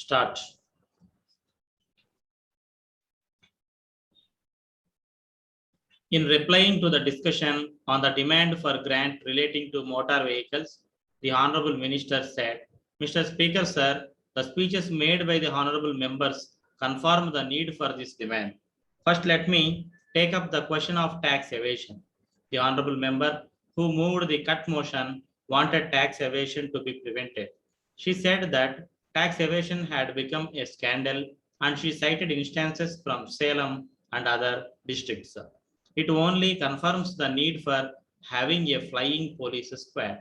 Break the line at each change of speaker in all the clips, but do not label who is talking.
Start. In replying to the discussion on the demand for grant relating to motor vehicles, the Honorable Minister said, Mr. Speaker, sir, the speeches made by the Honorable members confirm the need for this demand. First, let me take up the question of tax evasion. The Honorable member who moved the cut motion wanted tax evasion to be prevented. She said that tax evasion had become a scandal and she cited instances from Salem and other districts. It only confirms the need for having a flying police squad.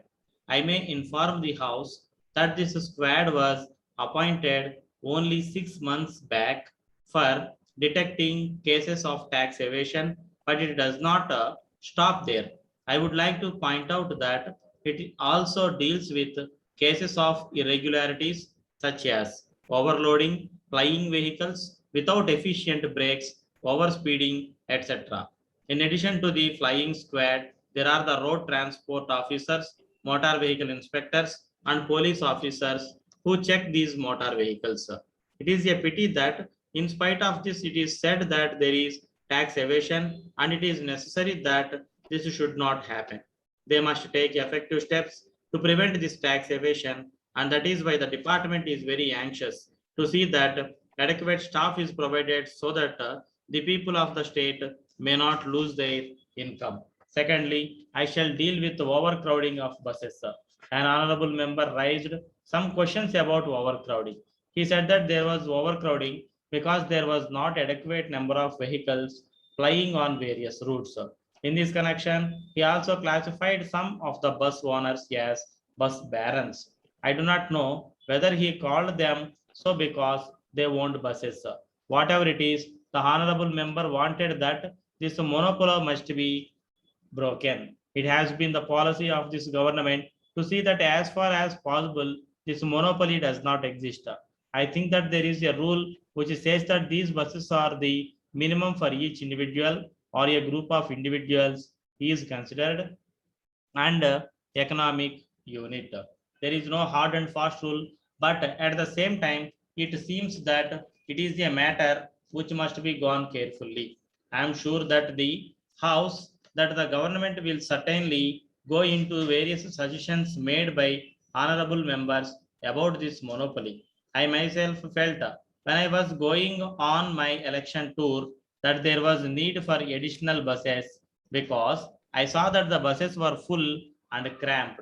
I may inform the House that this squad was appointed only 6 months back for detecting cases of tax evasion, but it does not stop there. I would like to point out that it also deals with cases of irregularities such as overloading, flying vehicles without efficient brakes, overspeeding, etc. In addition to the flying squad, there are the road transport officers, motor vehicle inspectors, and police officers who check these motor vehicles. It is a pity that, in spite of this, it is said that there is tax evasion and it is necessary that this should not happen. They must take effective steps to prevent this tax evasion, and that is why the department is very anxious to see that adequate staff is provided so that the people of the state may not lose their income. Secondly, I shall deal with the overcrowding of buses. An honorable member raised some questions about overcrowding. He said that there was overcrowding because there was not adequate number of vehicles plying on various routes. In this connection, he also classified some of the bus owners as bus barons. I do not know whether he called them so because they owned buses. Whatever it is, the honorable member wanted that this monopoly must be broken. It has been the policy of this government to see that as far as possible, this monopoly does not exist. I think that there is a rule which says that these buses are the minimum for each individual or a group of individuals is considered and economic unit. There is no hard and fast rule, but at the same time, it seems that it is a matter which must be gone carefully. I am sure that the House, that the government will certainly go into various suggestions made by honorable members about this monopoly. I myself felt when I was going on my election tour that there was need for additional buses because I saw that the buses were full and cramped.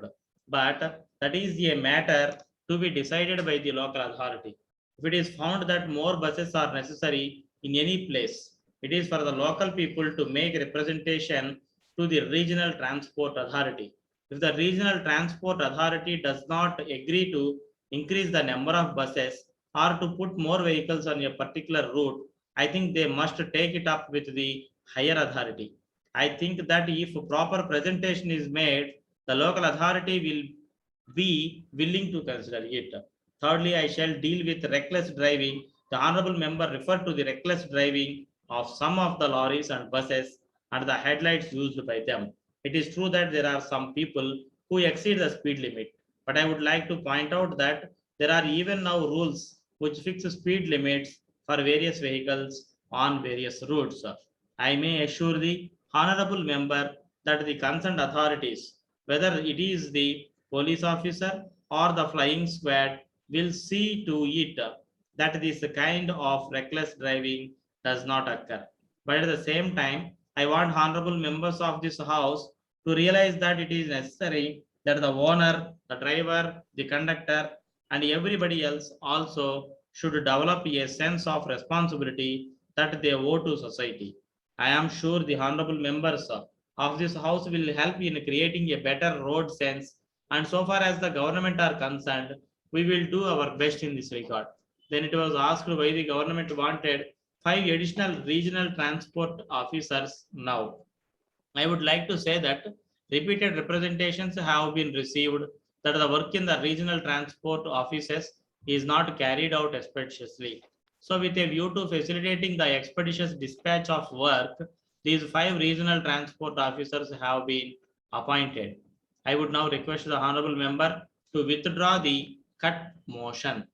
But that is a matter to be decided by the local authority. If it is found that more buses are necessary in any place, it is for the local people to make representation to the regional transport authority. If the regional transport authority does not agree to increase the number of buses or to put more vehicles on a particular route, I think they must take it up with the higher authority. I think that if proper presentation is made, the local authority will be willing to consider it. Thirdly, I shall deal with reckless driving. The honorable member referred to the reckless driving of some of the lorries and buses and the headlights used by them. It is true that there are some people who exceed the speed limit, but I would like to point out that there are even now rules which fix speed limits for various vehicles on various routes. I may assure the honorable member that the concerned authorities, whether it is the police officer or the flying squad, will see to it that this kind of reckless driving does not occur. But at the same time, I want honorable members of this house to realize that it is necessary that the owner, the driver, the conductor, and everybody else also should develop a sense of responsibility that they owe to society. I am sure the honorable members of this house will help in creating a better road sense. And so far as the government are concerned, we will do our best in this regard. Then it was asked why the government wanted 5 additional regional transport officers now. I would like to say that repeated representations have been received that the work in the regional transport offices is not carried out expeditiously. So, with a view to facilitating the expeditious dispatch of work, these 5 regional transport officers have been appointed. I would now request the honorable member to withdraw the cut motion.